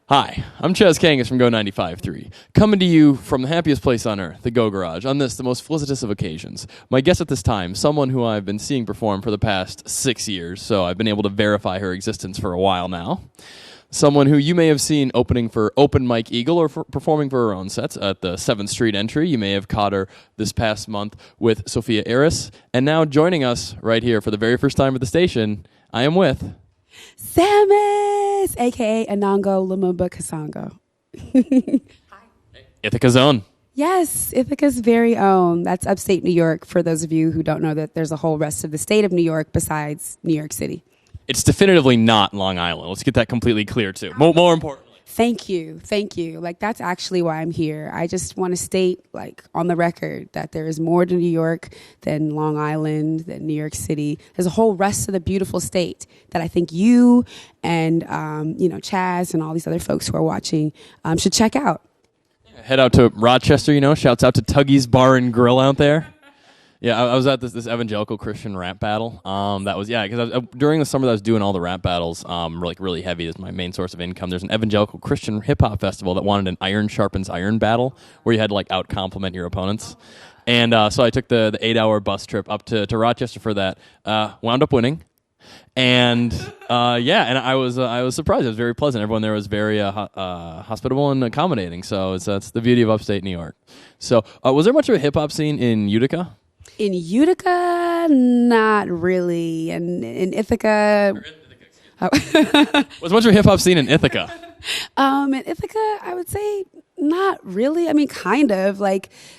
Hi, I'm Chaz Kangas from Go 95.3, coming to you from the happiest place on earth, the Go Garage, on this, the most felicitous of occasions. My guest at this time, someone who I've been seeing perform for the past 6 years, so I've been able to verify her existence for a while now. Someone who you may have seen opening for Open Mike Eagle or performing for her own sets at the 7th Street entry. You may have caught her this past month with Sophia Eris. And now joining us right here for the very first time at the station, I am with... Sammus, a.k.a. Anango Lumumba Kasango. Hi. Ithaca's own. Yes, Ithaca's very own. That's upstate New York, for those of you who don't know that there's a whole rest of the state of New York besides New York City. It's definitively not Long Island. Let's get that completely clear, too. More importantly. Thank you. Like, that's actually why I'm here. I just want to state, on the record, that there is more to New York than Long Island, than New York City. There's a whole rest of the beautiful state that I think you and, Chaz and all these other folks who are watching should check out. Head out to Rochester, shouts out to Tuggy's Bar and Grill out there. Yeah, I was at this evangelical Christian rap battle. Because during the summer that I was doing all the rap battles, really heavy is my main source of income. There's an evangelical Christian hip hop festival that wanted an iron sharpens iron battle where you had to out compliment your opponents. And so I took the 8-hour bus trip up to Rochester for that. Wound up winning. And and I was surprised. It was very pleasant. Everyone there was very hospitable and accommodating. So that's the beauty of upstate New York. So was there much of a hip hop scene in Utica? In Utica, not really. And in Ithaca... Was much of a hip-hop scene in Ithaca? In Ithaca, I would say not really. I mean, kind of.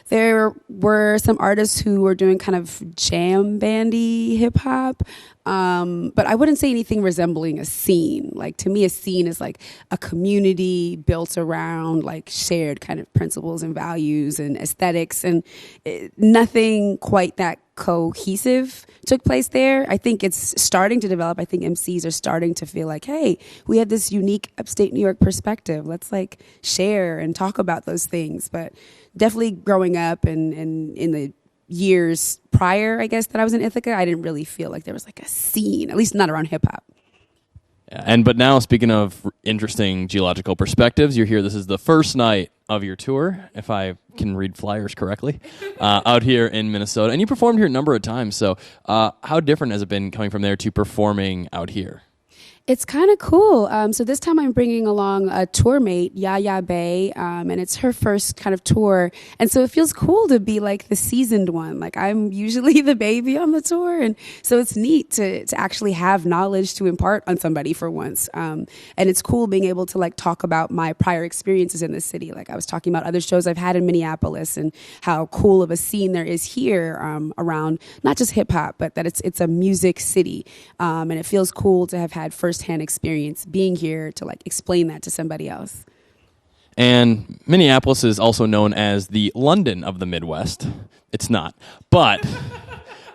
There were some artists who were doing kind of jam bandy hip-hop. But I wouldn't say anything resembling a scene. To me, a scene is a community built around shared kind of principles and values and aesthetics, and nothing quite that cohesive took place there. I think it's starting to develop. I think MCs are starting to feel hey, we have this unique upstate New York perspective. Let's share and talk about those things. But definitely growing up and in the years prior, I guess, that I was in Ithaca, I didn't really feel there was a scene, at least not around hip hop. Yeah, but now, speaking of interesting geological perspectives, you're here. This is the first night of your tour, if I can read flyers correctly, out here in Minnesota. And you performed here a number of times. So how different has it been coming from there to performing out here? It's kind of cool. So this time I'm bringing along a tour mate, Yaya Bay, and it's her first kind of tour. And so it feels cool to be the seasoned one. I'm usually the baby on the tour. And so it's neat to actually have knowledge to impart on somebody for once. And it's cool being able to talk about my prior experiences in the city. I was talking about other shows I've had in Minneapolis and how cool of a scene there is here around not just hip hop, but that it's a music city. And it feels cool to have had firsthand experience being here to explain that to somebody else. And Minneapolis is also known as the London of the Midwest. It's not, but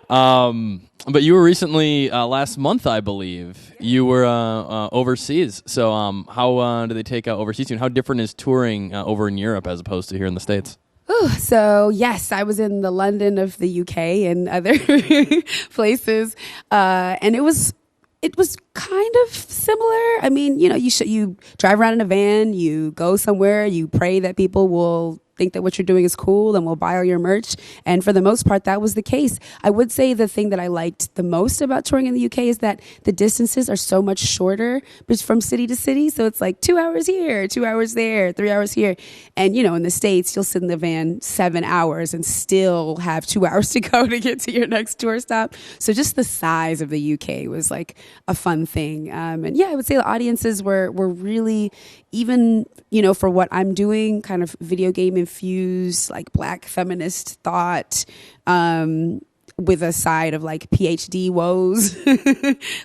you were recently last month, I believe, you were overseas. So how do they take overseas? And how different is touring over in Europe as opposed to here in the States? So yes, I was in the London of the UK and other places, and it was kind of similar. I mean, you drive around in a van, you go somewhere, you pray that people will think that what you're doing is cool and will buy all your merch. And for the most part, that was the case. I would say the thing that I liked the most about touring in the UK is that the distances are so much shorter from city to city. So it's 2 hours here, 2 hours there, 3 hours here. And, in the States, you'll sit in the van 7 hours and still have 2 hours to go to get to your next tour stop. So just the size of the UK was a fun thing. And yeah, I would say the audiences were really, even, for what I'm doing, kind of video game infused, black feminist thought, with a side of PhD woes.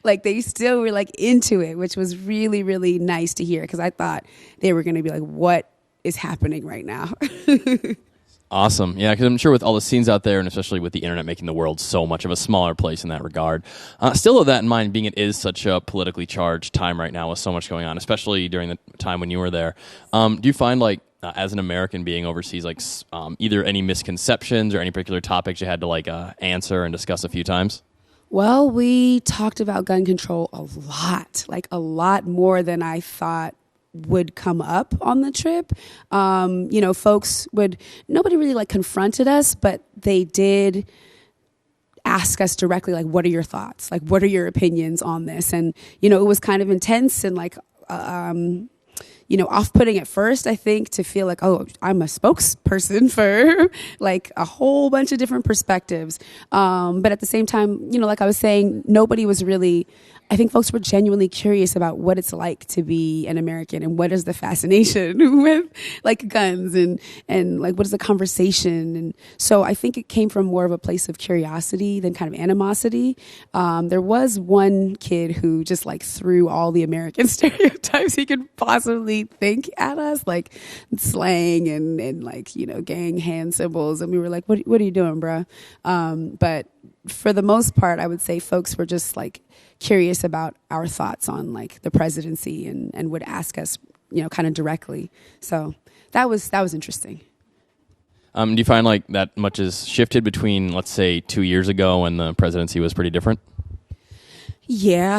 They still were into it, which was really, really nice to hear, because I thought they were going to be what is happening right now? Awesome. Yeah, because I'm sure with all the scenes out there, and especially with the internet making the world so much of a smaller place in that regard, still with that in mind, being it is such a politically charged time right now with so much going on, especially during the time when you were there, do you find as an American being overseas, either any misconceptions or any particular topics you had to answer and discuss a few times? Well, we talked about gun control a lot more than I thought would come up on the trip. Nobody really like confronted us, but they did ask us directly, like, what are your thoughts? Like, what are your opinions on this? And, it was kind of intense and like, off-putting at first, I think, to feel like, oh, I'm a spokesperson for like a whole bunch of different perspectives. But at the same time, like I was saying, nobody was really, I think folks were genuinely curious about what it's like to be an American and what is the fascination with like guns and like what is the conversation. And so I think it came from more of a place of curiosity than kind of animosity. There was one kid who just like threw all the American stereotypes he could possibly think at us, like slang and like, gang hand symbols. And we were like, what are you doing, bruh? But for the most part, I would say folks were just like curious about our thoughts on like the presidency and would ask us, kind of directly. So that was interesting. Do you find like that much has shifted between, let's say, 2 years ago when the presidency was pretty different? Yeah,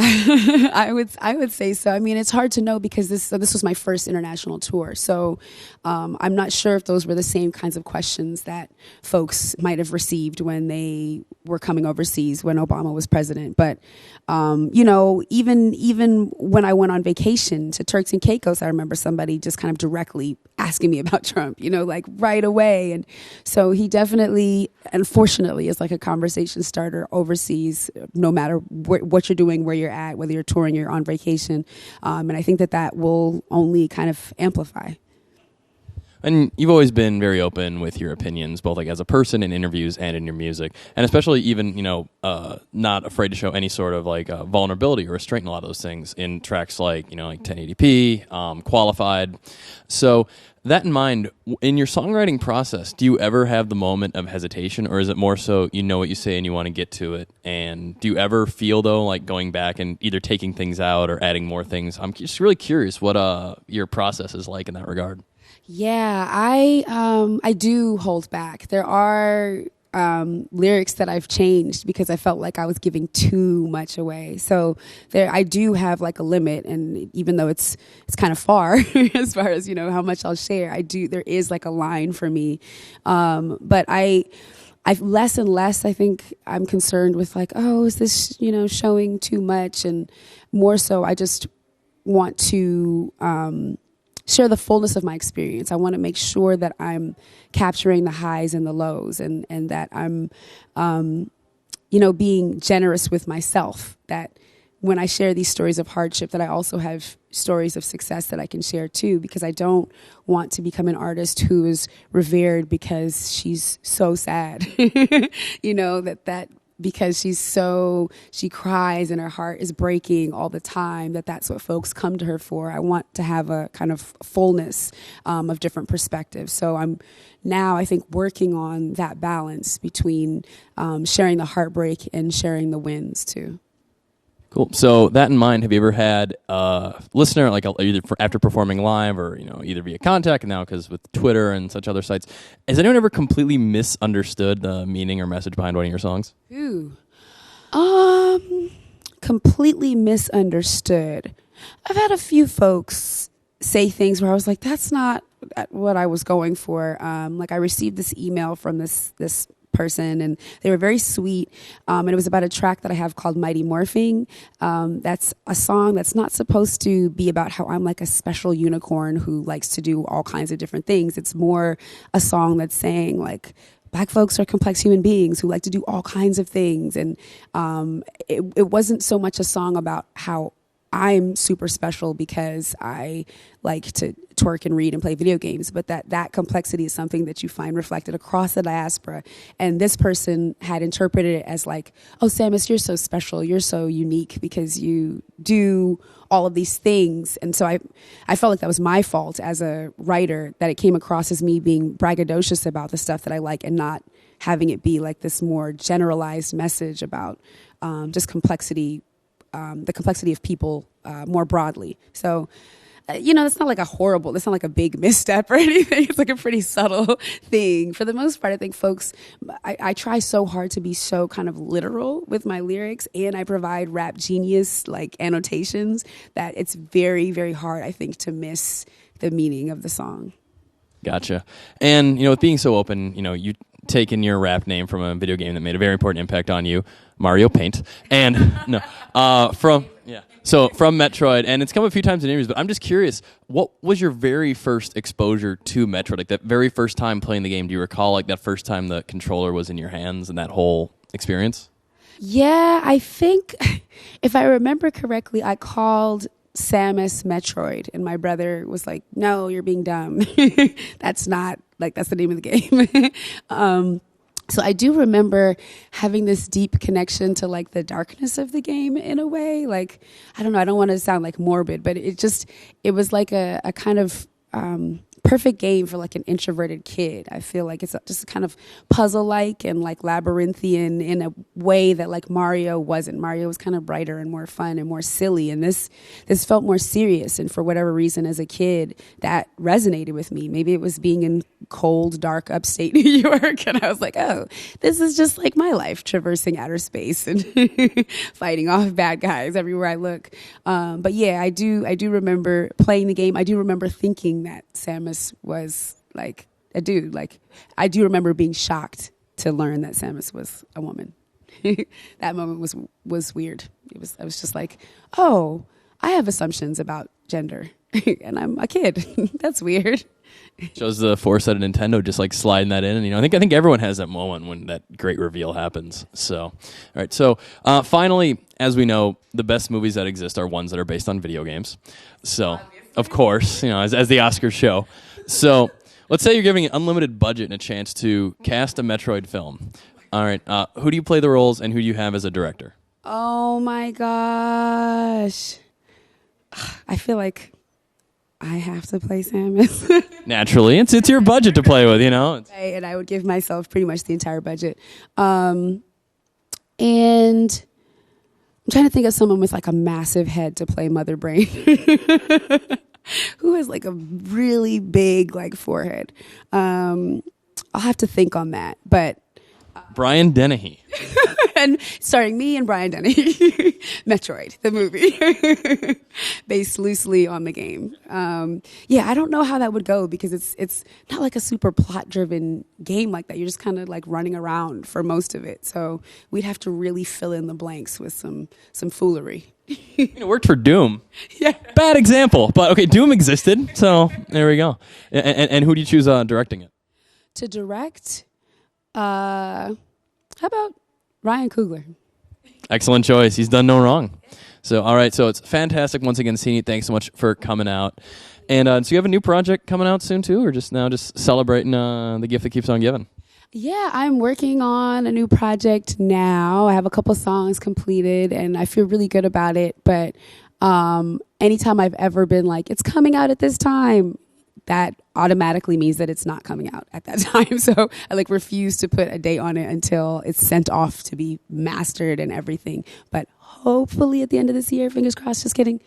I would say so. I mean, it's hard to know because this was my first international tour. So I'm not sure if those were the same kinds of questions that folks might have received when they were coming overseas when Obama was president. But, even when I went on vacation to Turks and Caicos, I remember somebody just kind of directly asking me about Trump, like right away. And so he definitely, unfortunately, is like a conversation starter overseas, no matter what you're doing, where you're at, whether you're touring, you're on vacation. And I think that will only kind of amplify. And you've always been very open with your opinions, both like as a person in interviews and in your music, and especially even, not afraid to show any sort of like vulnerability or restraint in a lot of those things in tracks like, like 1080p, Qualified. So that in mind, in your songwriting process, do you ever have the moment of hesitation, or is it more so you know what you say and you want to get to it? And do you ever feel, though, like going back and either taking things out or adding more things? I'm just really curious what your process is like in that regard. Yeah, I do hold back. There are lyrics that I've changed because I felt like I was giving too much away. So I do have like a limit, and even though it's kind of far as far as how much I'll share, there is like a line for me. But I've less and less, I think I'm concerned with like, oh, is this showing too much, and more so I just want to share the fullness of my experience. I want to make sure that I'm capturing the highs and the lows, and that I'm, being generous with myself, that when I share these stories of hardship, that I also have stories of success that I can share too, because I don't want to become an artist who is revered because she's so sad, that because she cries and her heart is breaking all the time, that's what folks come to her for. I want to have a kind of fullness of different perspectives. So I'm now, I think, working on that balance between sharing the heartbreak and sharing the wins too. Cool. So that in mind, have you ever had a listener, like either after performing live or either via contact now, because with Twitter and such other sites, has anyone ever completely misunderstood the meaning or message behind one of your songs? Ooh, completely misunderstood. I've had a few folks say things where I was like, "That's not what I was going for." Like I received this email from this person, and they were very sweet, and it was about a track that I have called Mighty Morphin. That's a song that's not supposed to be about how I'm like a special unicorn who likes to do all kinds of different things. It's more a song that's saying like Black folks are complex human beings who like to do all kinds of things, and it wasn't so much a song about how I'm super special because I like to twerk and read and play video games, but that complexity is something that you find reflected across the diaspora. And this person had interpreted it as like, oh, Sammus, you're so special, you're so unique because you do all of these things. And so I felt like that was my fault as a writer, that it came across as me being braggadocious about the stuff that I like and not having it be like this more generalized message about just complexity, the complexity of people more broadly. So it's not like it's not like a big misstep or anything. It's like a pretty subtle thing. For the most part, I think folks, I try so hard to be so kind of literal with my lyrics, and I provide rap genius like annotations that it's very, very hard, I think, to miss the meaning of the song. Gotcha. And, with being so open, you taken your rap name from a video game that made a very important impact on you, Mario Paint. And, from Metroid, and it's come a few times in interviews, but I'm just curious, what was your very first exposure to Metroid? Like that very first time playing the game, do you recall like that first time the controller was in your hands and that whole experience? Yeah, I think, if I remember correctly, I called Sammus Metroid, and my brother was like, "No, you're being dumb. That's the name of the game." So I do remember having this deep connection to like the darkness of the game in a way. Like, I don't know, I don't want to sound like morbid, but it was like a kind of perfect game for like an introverted kid. I feel like it's just kind of puzzle-like and like labyrinthian in a way that like Mario wasn't. Mario was kind of brighter and more fun and more silly, and this felt more serious. And for whatever reason, as a kid, that resonated with me. Maybe it was being in cold, dark upstate New York, and I was like, oh, this is just like my life, traversing outer space and fighting off bad guys everywhere I look. But yeah, I do remember playing the game. I do remember thinking that Sammus was like a dude. Like, I do remember being shocked to learn that Sammus was a woman. That moment was weird. I was just like, oh, I have assumptions about gender, and I'm a kid. That's weird. Shows the foresight of Nintendo just like sliding that in, and I think everyone has that moment when that great reveal happens. So, all right. So, finally, as we know, the best movies that exist are ones that are based on video games. So, of course, as the Oscars show. So, let's say you're giving an unlimited budget and a chance to cast a Metroid film. All right. Who do you play the roles, and who do you have as a director? Oh my gosh, I feel like I have to play Sammus. Naturally, it's your budget to play with, And I would give myself pretty much the entire budget. And I'm trying to think of someone with like a massive head to play Mother Brain, who has like a really big like forehead. I'll have to think on that, but. Brian Dennehy. And starring me and Brian Dennehy. Metroid, the movie. Based loosely on the game. I don't know how that would go, because it's not like a super plot-driven game like that. You're just kind of like running around for most of it. So we'd have to really fill in the blanks with some foolery. It worked for Doom. Yeah. Bad example, but okay, Doom existed, so there we go. And who do you choose directing it? To direct... how about Ryan Coogler? Excellent choice. He's done no wrong. So, all right. So it's fantastic once again seeing you. Thanks so much for coming out. And so you have a new project coming out soon too, or just celebrating the gift that keeps on giving? Yeah, I'm working on a new project now. I have a couple songs completed, and I feel really good about it. But anytime I've ever been like, it's coming out at this time, that automatically means that it's not coming out at that time. So I like refuse to put a date on it until it's sent off to be mastered and everything. But hopefully at the end of this year, fingers crossed, just kidding.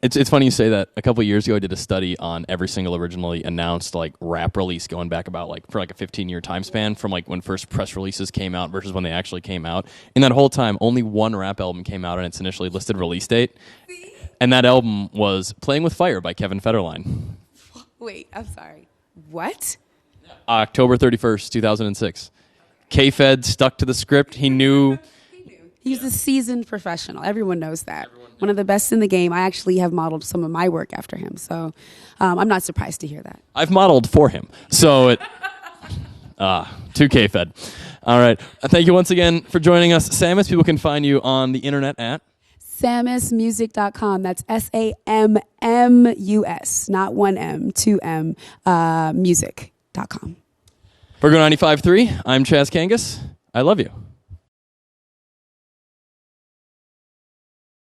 It's funny you say that. A couple of years ago, I did a study on every single originally announced like rap release going back about like for like a 15-year time span from like when first press releases came out versus when they actually came out. In that whole time, only one rap album came out on its initially listed release date. And that album was Playing with Fire by Kevin Federline. Wait, I'm sorry. What? October 31st, 2006. K-Fed stuck to the script. He knew. He's a seasoned professional. Everyone knows that. One of the best in the game. I actually have modeled some of my work after him. So I'm not surprised to hear that. I've modeled for him. So to K-Fed. All right. Thank you once again for joining us. Sammus, people can find you on the internet at? SammusMusic.com. That's SAMMUS, not 1M, 2M, music.com. For Go 95.3, I'm Chaz Kangas. I love you.